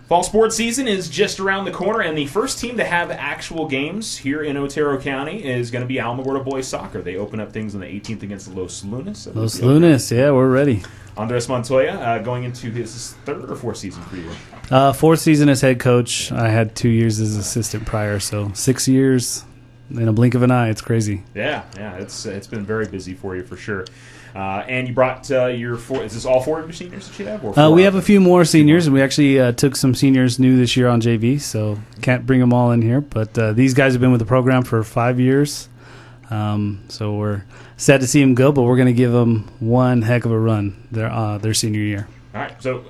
Fall sports season is just around the corner, and the first team to have actual games here in Otero County is going to be Alamogordo Boys Soccer. They open up things on the 18th against Los Lunas. Los Lunas, yeah, we're ready. Andrez Montoya going into his third or fourth season for you? Fourth season as head coach. I had 2 years as assistant prior, so 6 years in a blink of an eye. It's crazy. Yeah, it's been very busy for you for sure. And you brought your four. Is this all four of your seniors that you have? Or we have a few more seniors, and we actually took some seniors new this year on JV, so can't bring them all in here. But these guys have been with the program for 5 years, so we're sad to see them go, but we're going to give them one heck of a run their senior year. All right, so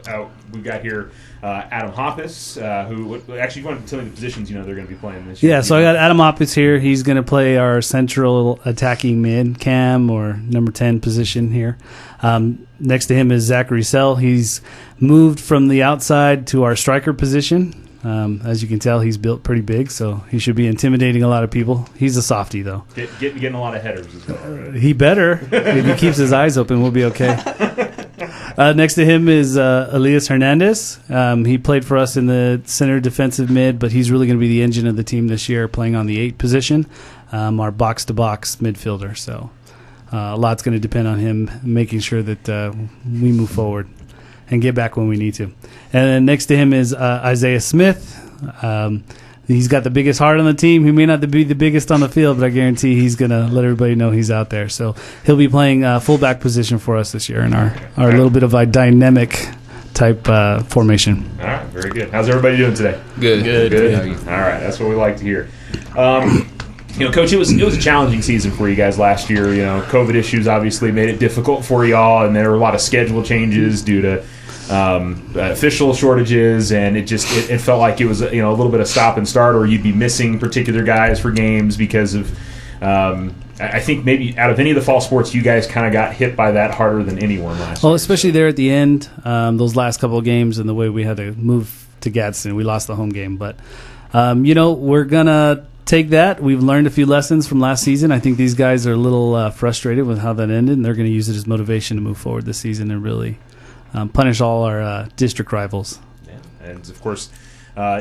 we've got here Adam Hoppus, who actually, you want to tell me the positions they're going to be playing this year? Yeah, so I got Adam Hoppus here. He's going to play our central attacking mid cam or number 10 position here. Next to him is Zachary Sell. He's moved from the outside to our striker position. As you can tell, he's built pretty big, so he should be intimidating a lot of people. He's a softie, though. Getting a lot of headers as well. Right? He better. If he keeps his eyes open, we'll be okay. Next to him is Elias Hernandez. He played for us in the center defensive mid, but he's really going to be the engine of the team this year, playing on the 8 position, our box-to-box midfielder. So a lot's going to depend on him making sure that we move forward and get back when we need to. And then next to him is Isaiah Smith. He's got the biggest heart on the team. He may not be the biggest on the field, but I guarantee he's going to let everybody know he's out there. So he'll be playing fullback position for us this year in our little bit of a dynamic type formation. All right, very good. How's everybody doing today? Good. All right, that's what we like to hear. Coach, it was a challenging season for you guys last year. COVID issues obviously made it difficult for you all, and there were a lot of schedule changes due to official shortages, and it felt like it was a little bit of stop and start, or you'd be missing particular guys for games because of I think maybe out of any of the fall sports, you guys kind of got hit by that harder than anyone last year. Well, especially there at the end, those last couple of games and the way we had to move to Gadsden. We lost the home game, but we're gonna take that. We've learned a few lessons from last season. I think these guys are a little frustrated with how that ended, and they're going to use it as motivation to move forward this season and really punish all our district rivals. Yeah. And, of course,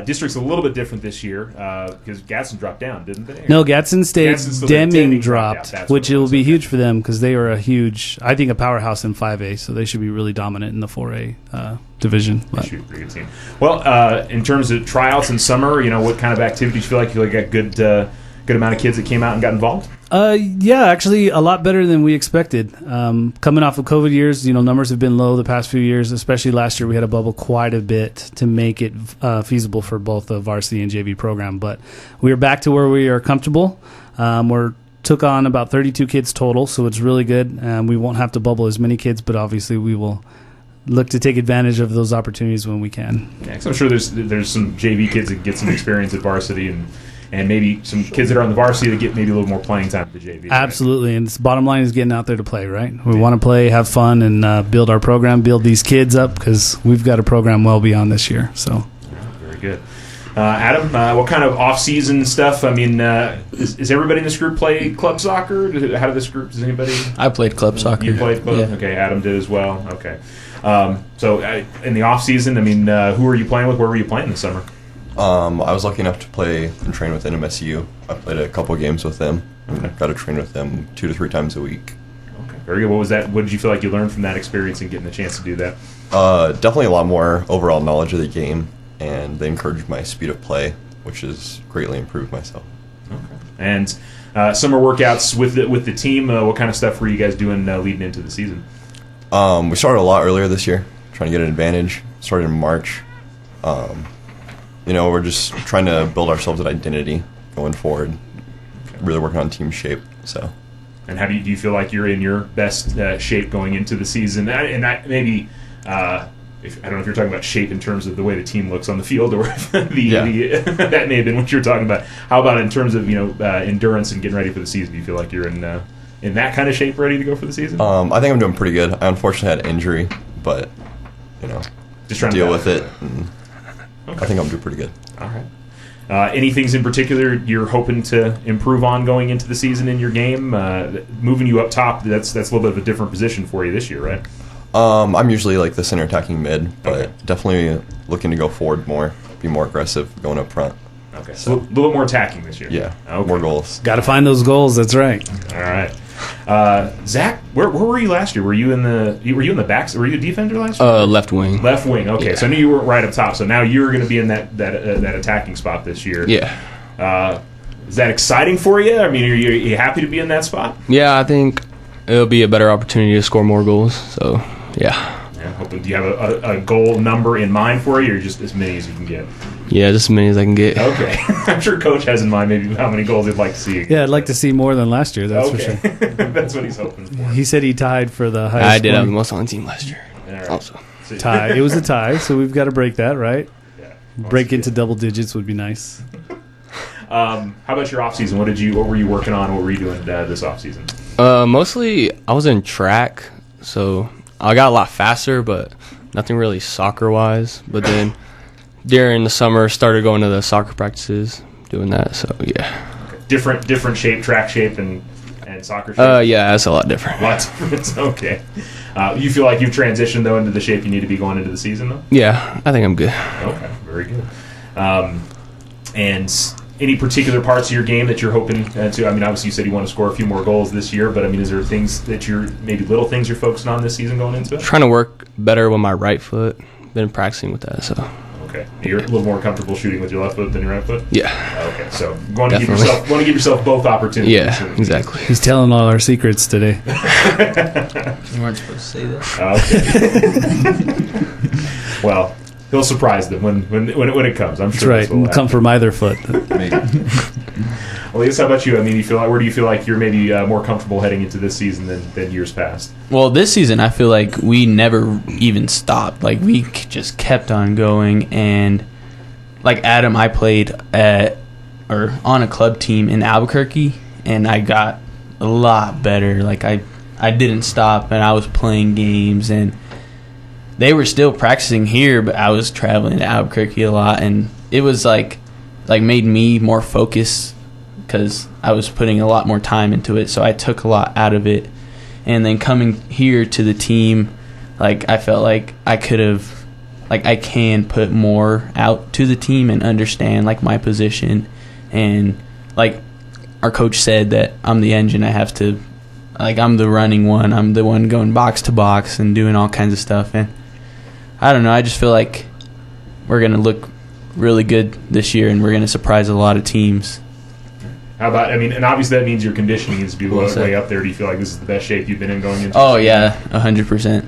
district's a little bit different this year because Gadsden dropped down, didn't they? No, Gadsden stayed. Deming dropped, which will be huge for them because they are a powerhouse in 5A, so they should be really dominant in the 4A division. They should be a pretty good team. Well, in terms of tryouts in summer, what kind of activities you feel like you got good amount of kids that came out and got involved? Yeah, actually a lot better than we expected. Coming off of COVID years, numbers have been low the past few years, especially last year we had to bubble quite a bit to make it feasible for both the varsity and JV program. But we are back to where we are comfortable. We took on about 32 kids total, so it's really good. We won't have to bubble as many kids, but obviously we will look to take advantage of those opportunities when we can. Yeah, 'cause I'm sure there's some JV kids that get some experience at varsity and maybe some kids that are on the varsity that get maybe a little more playing time at the JV. Absolutely, right? And the bottom line is getting out there to play, right? We want to play, have fun, and build our program, build these kids up because we've got a program well beyond this year. So, very good. Adam, what kind of off-season stuff? I mean, is everybody in this group play club soccer? How did this group? Does anybody? I played club soccer. You played club? Yeah. Okay, Adam did as well. Okay. So in the off-season, I mean, who were you playing with? Where were you playing this summer? I was lucky enough to play and train with NMSU. I played a couple of games with them. Okay. Got to train with them 2 to 3 times a week. Okay, very good. What was that? What did you feel like you learned from that experience and getting the chance to do that? Definitely a lot more overall knowledge of the game, and they encouraged my speed of play, which has greatly improved myself. Okay. And summer workouts with the team. What kind of stuff were you guys doing leading into the season? We started a lot earlier this year, trying to get an advantage. Started in March. We're just trying to build ourselves an identity going forward. Really working on team shape. So, and how do you feel like you're in your best shape going into the season? And that maybe, I don't know if you're talking about shape in terms of the way the team looks on the field, or if that may have been what you're talking about. How about in terms of endurance and getting ready for the season? Do you feel like you're in that kind of shape, ready to go for the season? I think I'm doing pretty good. I unfortunately had an injury, but just trying to deal to with it. Okay. I think I'm doing pretty good. All right. Any things in particular you're hoping to improve on going into the season in your game? Moving you up top, that's a little bit of a different position for you this year, right? I'm usually like the center attacking mid, but definitely looking to go forward more, be more aggressive going up front. Okay, so a little bit more attacking this year. Yeah, okay. More goals. Got to find those goals. That's right. All right. Zach, where were you last year? Were you in the backs? Were you a defender last year? Left wing. Left wing. Okay, Yeah. so I knew you weren't right up top. So now you're going to be in that attacking spot this year. Yeah. Is that exciting for you? I mean, are you happy to be in that spot? Yeah, I think it'll be a better opportunity to score more goals. So, yeah. Do you have a goal number in mind for you, or just as many as you can get? Yeah, just as many as I can get. Okay. I'm sure Coach has in mind maybe how many goals he'd like to see. Yeah, I'd like to see more than last year, that's for sure. That's what he's hoping for. He said he tied for the highest I did have the scoring most on the team last year. Right. Also. tie. It was a tie, so we've got to break that, right? Yeah. Break into double digits would be nice. How about your off season? What were you working on? What were you doing this off season? Mostly I was in track, so I got a lot faster, but nothing really soccer-wise. But then during the summer, started going to the soccer practices, doing that. So yeah. Okay. Different shape, track shape, and soccer shape. Yeah, that's a lot different. Lots of difference. Okay. You feel like you've transitioned though into the shape you need to be going into the season though? Yeah, I think I'm good. Okay, very good. And any particular parts of your game that you're hoping to? I mean, obviously you said you want to score a few more goals this year, but I mean, is there things that maybe little things you're focusing on this season going into it? Trying to work better with my right foot. Been practicing with that, so. Okay, you're a little more comfortable shooting with your left foot than your right foot. Yeah. Okay, so want to give yourself both opportunities. Yeah, exactly. He's telling all our secrets today. You weren't supposed to say that. Okay. Well, he'll surprise them when it comes. I'm That's sure. right. We'll come from either foot. Elias, how about you? I mean, where do you feel like you're maybe more comfortable heading into this season than years past? Well, this season I feel like we never even stopped. Like we just kept on going, and like Adam, I played on a club team in Albuquerque, and I got a lot better. Like I didn't stop, and I was playing games, and they were still practicing here, but I was traveling to Albuquerque a lot, and it was like made me more focused because I was putting a lot more time into it, so I took a lot out of it. And then coming here to the team, like I felt like I could have, like I can put more out to the team and understand like my position, and like our coach said that I'm the engine. I have to, like I'm the running one. I'm the one going box to box and doing all kinds of stuff. And I don't know. I just feel like we're gonna look really good this year, and we're gonna surprise a lot of teams. How about, I mean, and obviously that means your conditioning needs to be way up there. Do you feel like this is the best shape you've been in going into? Oh yeah, 100%.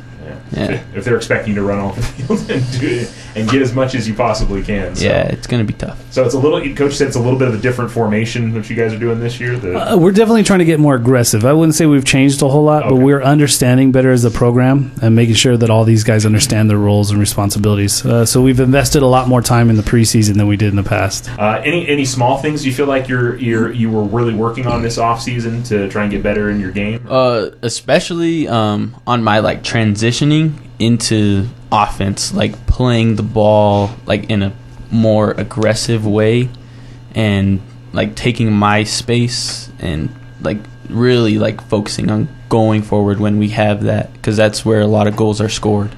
Yeah. If they're expecting you to run off the field and get as much as you possibly can. So. Yeah, it's going to be tough. So it's Coach said it's a little bit of a different formation that you guys are doing this year. We're definitely trying to get more aggressive. I wouldn't say we've changed a whole lot, but we're understanding better as a program and making sure that all these guys understand their roles and responsibilities. So we've invested a lot more time in the preseason than we did in the past. Any small things you feel like you were really working on this off season to try and get better in your game? Especially on my like transitioning into offense, like playing the ball like in a more aggressive way, and like taking my space and like really like focusing on going forward when we have that, because that's where a lot of goals are scored.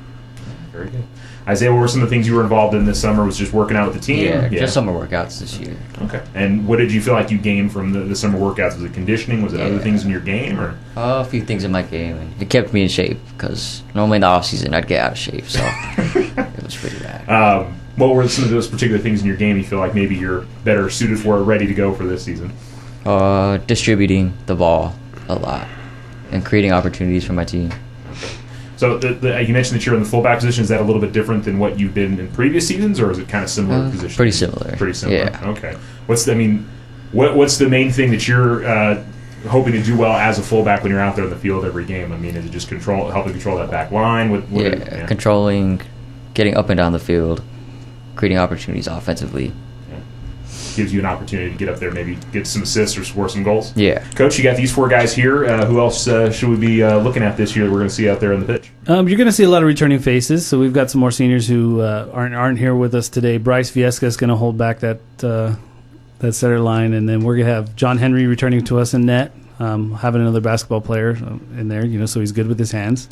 Very good. Isaiah, what were some of the things you were involved in this summer? Was just working out with the team? Yeah, just summer workouts this year. Okay. And what did you feel like you gained from the summer workouts? Was it conditioning? Was it other things in your game? Or A few things in my game, and it kept me in shape, because normally in the off season I'd get out of shape, so it was pretty bad. What were some of those particular things in your game you feel like maybe you're better suited for or ready to go for this season? Distributing the ball a lot and creating opportunities for my team. So you mentioned that you're in the fullback position. Is that a little bit different than what you've been in previous seasons, or is it kind of similar position? Pretty similar. Pretty similar. Yeah. Okay. What's the main thing that you're hoping to do well as a fullback when you're out there in the field every game? I mean, is it just helping control that back line? Controlling, getting up and down the field, creating opportunities offensively. Gives you an opportunity to get up there, maybe get some assists or score some goals. Yeah. Coach, you got these four guys here. Who else should we be looking at this year that we're going to see out there on the pitch? You're going to see a lot of returning faces. So we've got some more seniors who aren't here with us today. Bryce Viesca is going to hold back that center line, and then we're going to have John Henry returning to us in net. Having another basketball player in there, so he's good with his hands.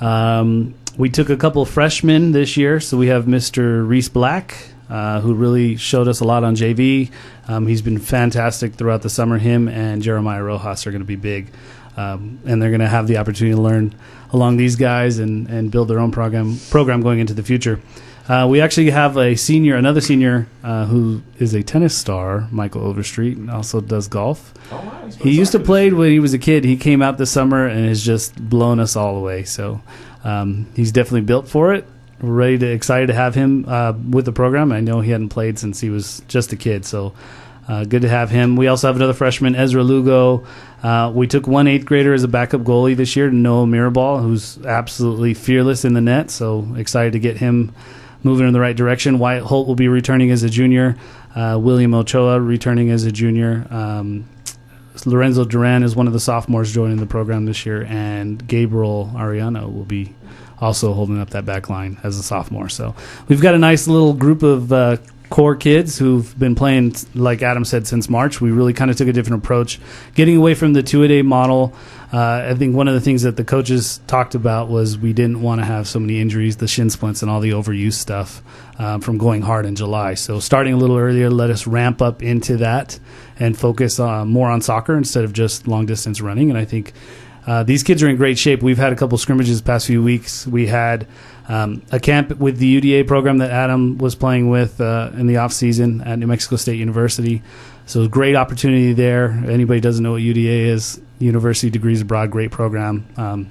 We took a couple of freshmen this year, so we have Mr. Reese Black, who really showed us a lot on JV. He's been fantastic throughout the summer. Him and Jeremiah Rojas are going to be big, and they're going to have the opportunity to learn along these guys and build their own program going into the future. We actually have another senior who is a tennis star, Michael Overstreet, and also does golf. Oh, wow. He used to play when he was a kid. He came out this summer and has just blown us all away. So he's definitely built for it. We're excited to have him with the program. I know he hadn't played since he was just a kid, so good to have him. We also have another freshman, Ezra Lugo. We took one 8th grader as a backup goalie this year, Noah Mirabal, who's absolutely fearless in the net, so excited to get him moving in the right direction. Wyatt Holt will be returning as a junior. William Ochoa returning as a junior. Lorenzo Duran is one of the sophomores joining the program this year, and Gabriel Ariano will be also holding up that back line as a sophomore. So we've got a nice little group of core kids who've been playing, like Adam said, since March. We really kind of took a different approach, getting away from the 2-a-day model. I think one of the things that the coaches talked about was we didn't want to have so many injuries, the shin splints and all the overuse stuff from going hard in July. So starting a little earlier let us ramp up into that and focus more on soccer instead of just long-distance running. And I think these kids are in great shape. We've had a couple scrimmages the past few weeks. We had a camp with the UDA program that Adam was playing with in the off-season at New Mexico State University. So great opportunity there. Anybody doesn't know what UDA is, University Degrees Abroad, great program,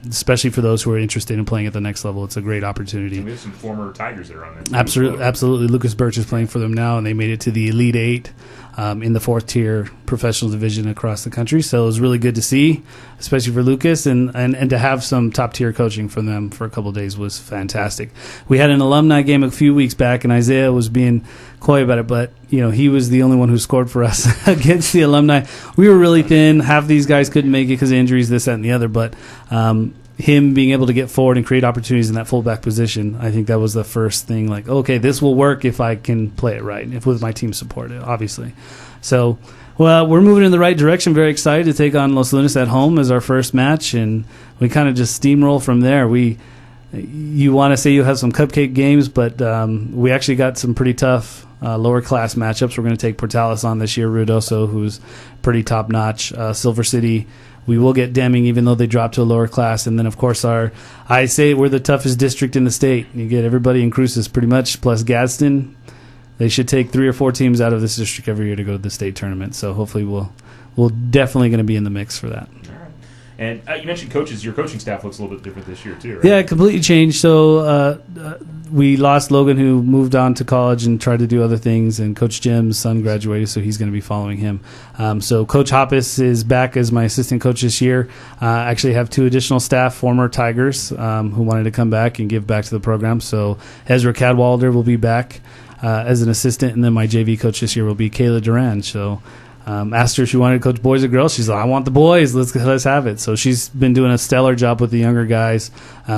especially for those who are interested in playing at the next level. It's a great opportunity. And we have some former Tigers that are on there. Absolutely. Lucas Birch is playing for them now, and they made it to the Elite Eight in the 4th-tier professional division across the country. So it was really good to see, especially for Lucas, and to have some top-tier coaching from them for a couple of days was fantastic. We had an alumni game a few weeks back, and Isaiah was being coy about it, but he was the only one who scored for us against the alumni. We were really thin. Half these guys couldn't make it because of injuries, this, that, and the other, but him being able to get forward and create opportunities in that fullback position, I think that was the first thing, like, okay, this will work if I can play it right, if with my team support, obviously. So, well, we're moving in the right direction. Very excited to take on Los Lunas at home as our first match, and we kind of just steamroll from there. You want to say you have some cupcake games, but we actually got some pretty tough lower-class matchups. We're going to take Portales on this year, Ruidoso, who's pretty top-notch. Silver City, we will get Deming, even though they dropped to a lower class. And then, of course, I say we're the toughest district in the state. You get everybody in Cruces pretty much, plus Gadsden. They should take 3 or 4 teams out of this district every year to go to the state tournament. So hopefully we'll definitely going to be in the mix for that. And you mentioned coaches. Your coaching staff looks a little bit different this year, too, right? Yeah, completely changed. So we lost Logan, who moved on to college and tried to do other things, and Coach Jim's son graduated, so he's going to be following him. So Coach Hoppus is back as my assistant coach this year. I actually have 2 additional staff, former Tigers, who wanted to come back and give back to the program. So Ezra Cadwalder will be back as an assistant, and then my JV coach this year will be Kayla Duran. So asked her if she wanted to coach boys or girls. She's like, I want the boys. Let's have it. So she's been doing a stellar job with the younger guys.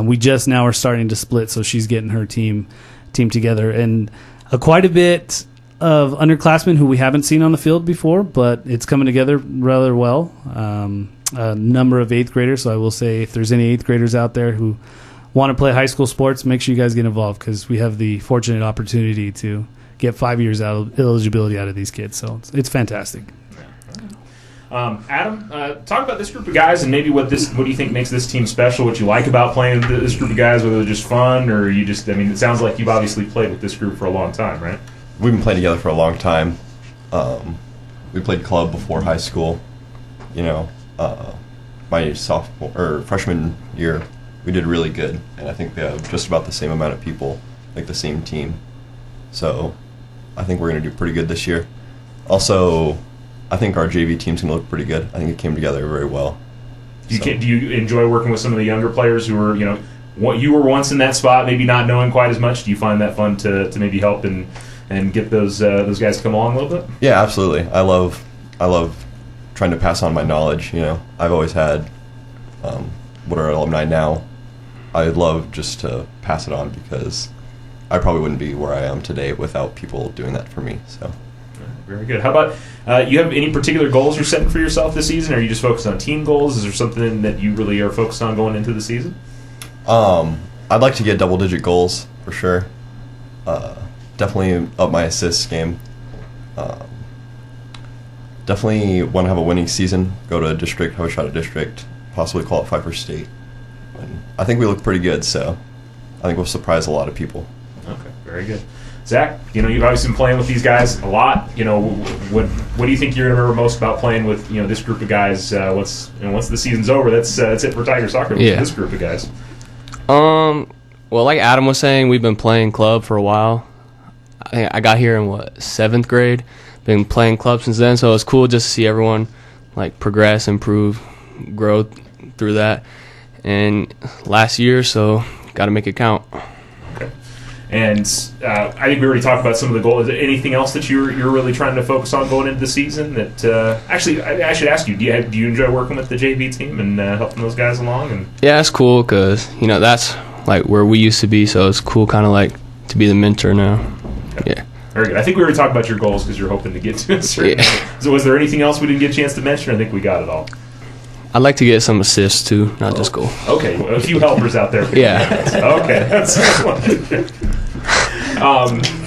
We just now are starting to split, so she's getting her team together. And quite a bit of underclassmen who we haven't seen on the field before, but it's coming together rather well. A number of 8th graders, so I will say if there's any 8th graders out there who want to play high school sports, make sure you guys get involved, because we have the fortunate opportunity to get 5 years out of eligibility out of these kids. So it's fantastic. Adam, talk about this group of guys and maybe what do you think makes this team special, what you like about playing with this group of guys, whether they're just fun or it sounds like you've obviously played with this group for a long time, right? We've been playing together for a long time. We played club before high school. My sophomore or freshman year, we did really good, and I think we have just about the same amount of people, like the same team. So I think we're going to do pretty good this year. Also, I think our JV team's going to look pretty good. I think it came together very well. Do you enjoy working with some of the younger players who are, you were once in that spot, maybe not knowing quite as much? Do you find that fun to maybe help and get those guys to come along a little bit? Yeah, absolutely. I love trying to pass on my knowledge. I've always had what are alumni now. I'd love just to pass it on, because I probably wouldn't be where I am today without people doing that for me. So. Very good. How about you have any particular goals you're setting for yourself this season? Or are you just focused on team goals? Is there something that you really are focused on going into the season? I'd like to get double-digit goals for sure. Definitely up my assists game. Definitely want to have a winning season. Go to a district, have a shot at district, possibly qualify for state. And I think we look pretty good, so I think we'll surprise a lot of people. Okay, very good. Zach, you've obviously been playing with these guys a lot. What do you think you're going to remember most about playing with this group of guys? Once the season's over, that's it for Tiger Soccer. With this group of guys. Well, like Adam was saying, we've been playing club for a while. I got here in 7th grade. Been playing club since then, so it's cool just to see everyone progress, improve, grow through that. And last year, so got to make it count. Okay. And I think we already talked about some of the goals. Is there anything else that you're really trying to focus on going into the season? That actually, I should ask you: do you enjoy working with the JV team and helping those guys along? And yeah, it's cool because that's where we used to be. So it's cool, kind of to be the mentor now. Okay. Yeah. Very good. I think we already talked about your goals because you're hoping to get to a certain. So was there anything else we didn't get a chance to mention? I think we got it all. I'd like to get some assists too, not just goal. Okay, well, a few helpers out there. Okay, that's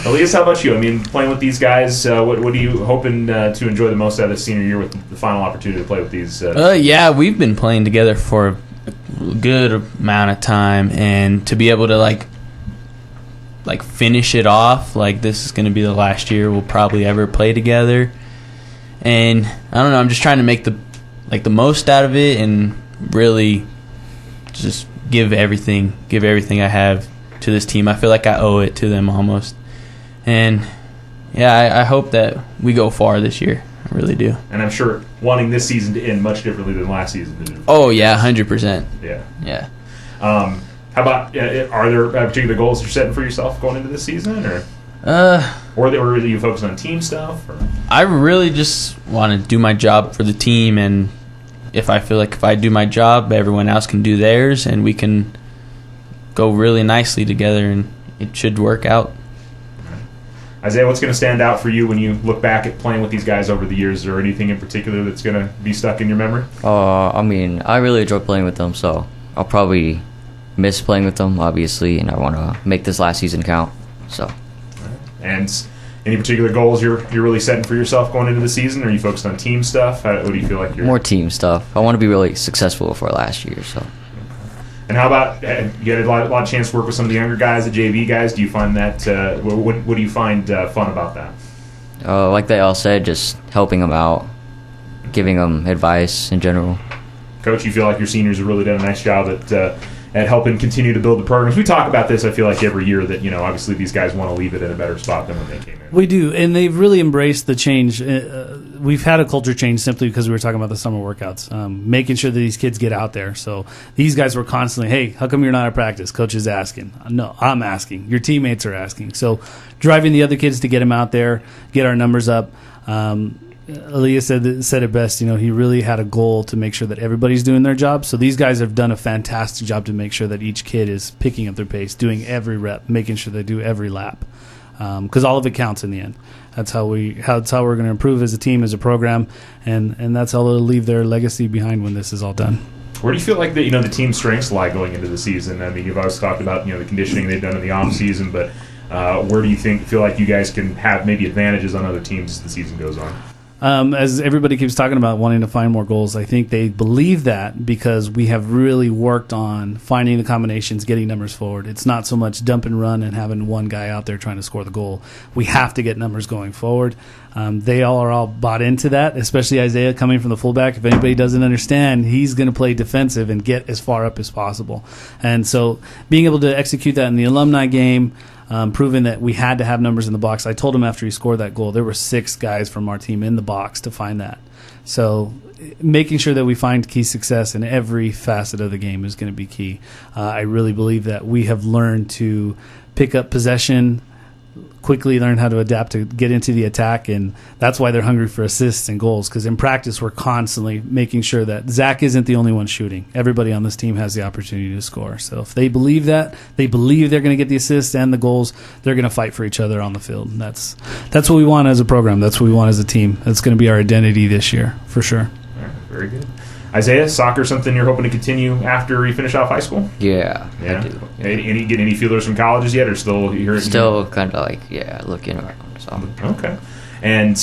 Elias, how about you? I mean, playing with these guys, what are you hoping to enjoy the most out of the senior year with the final opportunity to play with these? Yeah, we've been playing together for a good amount of time, and to be able to finish it off, this is going to be the last year we'll probably ever play together. And I don't know, I'm just trying to make the most out of it and really just give everything I have to this team. I feel like I owe it to them almost. And yeah, I hope that we go far this year. I really do. And I'm sure wanting this season to end much differently than last season did. Oh yeah, 100%. Yeah. How about are there particular goals you're setting for yourself going into this season, or are you focused on team stuff? Or? I really just want to do my job for the team, and if I feel like if I do my job, everyone else can do theirs, and we can go really nicely together, and it should work out. Isaiah, what's going to stand out for you when you look back at playing with these guys over the years? Is there anything in particular that's going to be stuck in your memory? I mean, I really enjoy playing with them, so I'll probably miss playing with them, obviously, and I want to make this last season count. So. And any particular goals you're really setting for yourself going into the season? Or are you focused on team stuff? What do you feel like you're... More team stuff. I want to be really successful for last year. So. And how about you had a lot of chance to work with some of the younger guys, the JV guys? Do you find that what do you find fun about that? Like they all said, just helping them out, giving them advice in general. Coach, you feel like your seniors have really done a nice job at helping continue to build the programs. We talk about this, I feel like, every year that, obviously these guys want to leave it in a better spot than when they came in. We do, and they've really embraced the change. We've had a culture change simply because we were talking about the summer workouts, making sure that these kids get out there. So these guys were constantly, hey, how come you're not at practice? Coach is asking. No, I'm asking. Your teammates are asking. So driving the other kids to get them out there, get our numbers up. Elias said it best. He really had a goal to make sure that everybody's doing their job. So these guys have done a fantastic job to make sure that each kid is picking up their pace, doing every rep, making sure they do every lap, because all of it counts in the end. That's how we're going to improve as a team, as a program, and that's how they'll leave their legacy behind when this is all done. Where do you feel like the team strengths lie going into the season? I mean, you've always talked about the conditioning they've done in the off season, but where do you feel like you guys can have maybe advantages on other teams as the season goes on? As everybody keeps talking about wanting to find more goals, I think they believe that because we have really worked on finding the combinations, getting numbers forward. It's not so much dump and run and having one guy out there trying to score the goal. We have to get numbers going forward. They are all bought into that, especially Isaiah coming from the fullback. If anybody doesn't understand, he's going to play defensive and get as far up as possible. And so being able to execute that in the alumni game, proving that we had to have numbers in the box. I told him after he scored that goal, there were 6 guys from our team in the box to find that. So making sure that we find key success in every facet of the game is going to be key. I really believe that we have learned to pick up possession, quickly learn how to adapt to get into the attack, and that's why they're hungry for assists and goals, because in practice we're constantly making sure that Zach isn't the only one shooting. Everybody on this team has the opportunity to score. So if they believe that, they believe they're going to get the assists and the goals, they're going to fight for each other on the field. And that's what we want as a program. That's what we want as a team. That's going to be our identity this year, for sure. All right, very good. Isaiah, soccer something you're hoping to continue after you finish off high school? Yeah, Yeah. I do. Get any feelers from colleges yet, or still here? Still kind of looking around. So. Okay. And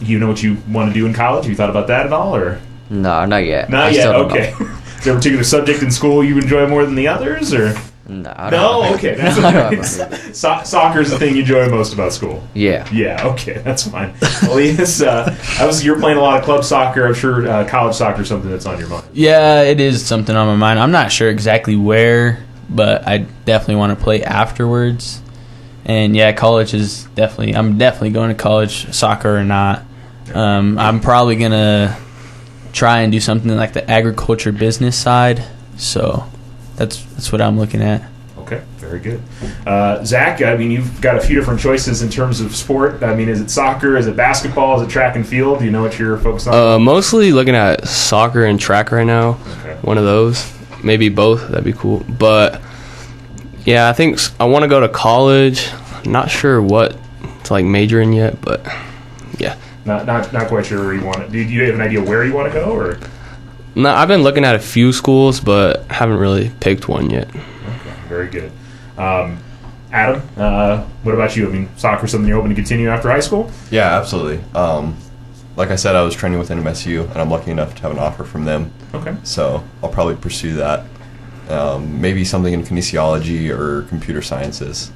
you know what you want to do in college? Have you thought about that at all, or No, not yet. not I yet? still don't Okay. know. Is there a particular subject in school you enjoy more than the others, or? No, I don't know. No, okay, that's I all don't right. know. Soccer's the thing you enjoy most about school. Yeah. Yeah, okay, that's fine. Elias, you're playing a lot of club soccer. I'm sure college soccer is something that's on your mind. Yeah, it is something on my mind. I'm not sure exactly where, but I definitely want to play afterwards. And yeah, college is definitely. I'm definitely going to college, soccer or not. I'm probably gonna try and do something like the agriculture business side. So that's what I'm looking at. Okay, very good. Zach, I mean, you've got a few different choices in terms of sport. I mean, is it soccer? Is it basketball? Is it track and field? Do you know what you're focused on? Mostly looking at soccer and track right now. Okay. One of those, maybe both. That'd be cool. But yeah, I think I want to go to college. Not sure what to major in yet, but yeah. Not quite sure where you want it. Do you have an idea where you want to go, or? No, I've been looking at a few schools, but haven't really picked one yet. Okay, very good. Adam, what about you? I mean, soccer something you're hoping to continue after high school? Yeah, absolutely. Like I said, I was training with NMSU, and I'm lucky enough to have an offer from them. Okay. So I'll probably pursue that. Maybe something in kinesiology or computer sciences.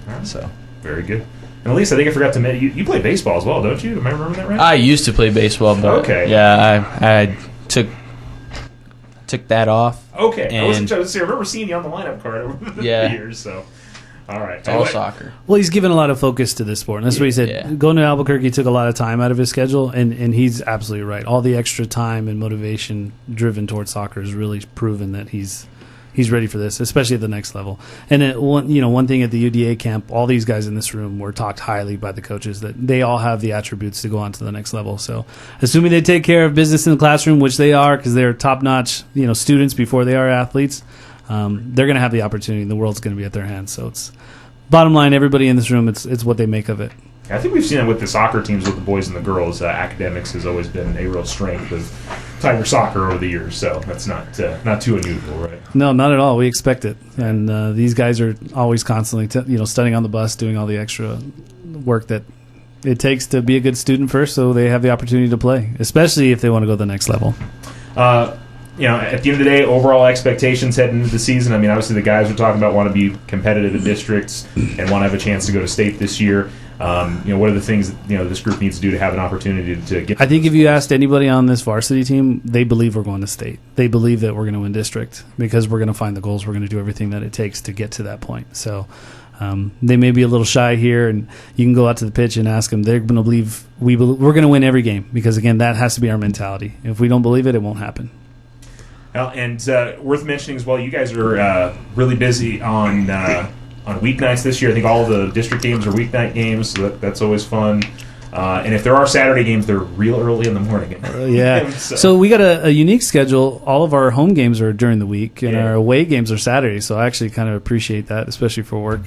Right. So very good. And Elise, I think I forgot to mention, you play baseball as well, don't you? Am I remembering that right? I used to play baseball, but okay. Yeah, I took that off. Okay. I wasn't And- trying to say. I remember seeing you on the lineup card over the Yeah. years. So, all right. It's all Anyway, soccer. Well, he's given a lot of focus to this sport. And that's what he said. Yeah. Going to Albuquerque took a lot of time out of his schedule, and he's absolutely right. All the extra time and motivation driven towards soccer has really proven that he's ready for this, especially at the next level. And one thing at the UDA camp, all these guys in this room were talked highly by the coaches that they all have the attributes to go on to the next level. So, assuming they take care of business in the classroom, which they are, because they're top-notch, students before they are athletes, they're going to have the opportunity. The world's going to be at their hands. So it's bottom line. Everybody in this room, it's what they make of it. I think we've seen it with the soccer teams, with the boys and the girls. Academics has always been a real strength of Tiger soccer over the years, so that's not too unusual, right? No, not at all. We expect it, and these guys are always constantly, studying on the bus, doing all the extra work that it takes to be a good student first, so they have the opportunity to play, especially if they want to go to the next level. At the end of the day, overall expectations heading into the season. I mean, obviously the guys we're talking about want to be competitive in districts and want to have a chance to go to state this year. What are the things that, this group needs to do to have an opportunity to get? I think if you asked anybody on this varsity team, they believe we're going to state. They believe that we're going to win district because we're going to find the goals. We're going to do everything that it takes to get to that point. So they may be a little shy here, and you can go out to the pitch and ask them. They're going to believe we're going to win every game because, again, that has to be our mentality. If we don't believe it, it won't happen. Well, and worth mentioning as well, you guys are really busy on weeknights this year. I think all the district games are weeknight games, so that's always fun. And if there are Saturday games, they're real early in the morning. Yeah. So we got a unique schedule. All of our home games are during the week, and our away games are Saturday. So I actually kind of appreciate that, especially for work.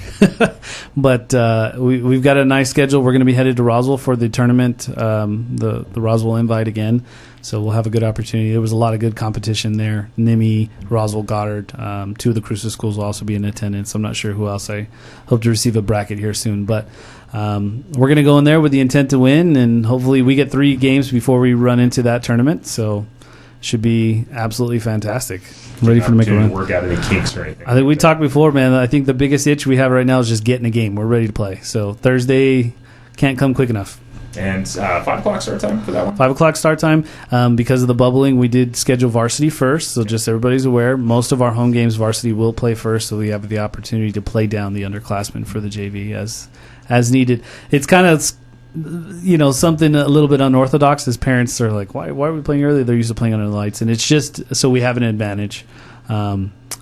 But we've got a nice schedule. We're going to be headed to Roswell for the tournament, the Roswell Invite again. So we'll have a good opportunity. There was a lot of good competition there. NIMI, Roswell, Goddard. Two of the Cruces schools will also be in attendance. I'm not sure who else. I hope to receive a bracket here soon. But we're going to go in there with the intent to win, and hopefully we get 3 games before we run into that tournament. So should be absolutely fantastic. I'm ready for to make a run. Work out any kinks or anything. I think we talked before, man. I think the biggest itch we have right now is just getting a game. We're ready to play. So Thursday can't come quick enough. And 5 o'clock start time for that one? 5 o'clock start time. Because of the bubbling, we did schedule varsity first, so just everybody's aware. Most of our home games, varsity will play first, so we have the opportunity to play down the underclassmen for the JV as needed. It's kind of, something a little bit unorthodox, as parents are like, why are we playing early? They're used to playing under the lights. And it's just so we have an advantage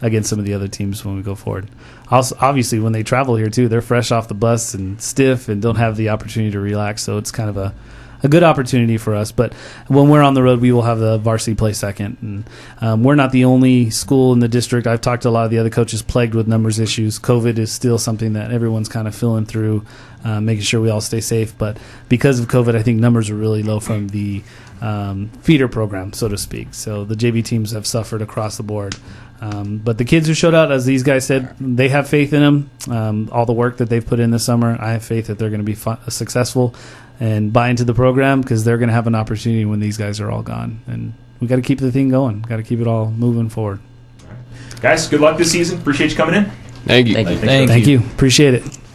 against some of the other teams when we go forward. Also, obviously, when they travel here, too, they're fresh off the bus and stiff and don't have the opportunity to relax. So it's kind of a good opportunity for us. But when we're on the road, we will have the varsity play second. And we're not the only school in the district. I've talked to a lot of the other coaches plagued with numbers issues. COVID is still something that everyone's kind of filling through, making sure we all stay safe. But because of COVID, I think numbers are really low from the feeder program, so to speak. So the JV teams have suffered across the board. But the kids who showed out, as these guys said, they have faith in them. All the work that they've put in this summer, I have faith that they're going to be successful and buy into the program, because they're going to have an opportunity when these guys are all gone. And we got to keep the thing going. Got to keep it all moving forward. Guys, good luck this season. Appreciate you coming in. Thank you. Thank you. Thank you. Appreciate it.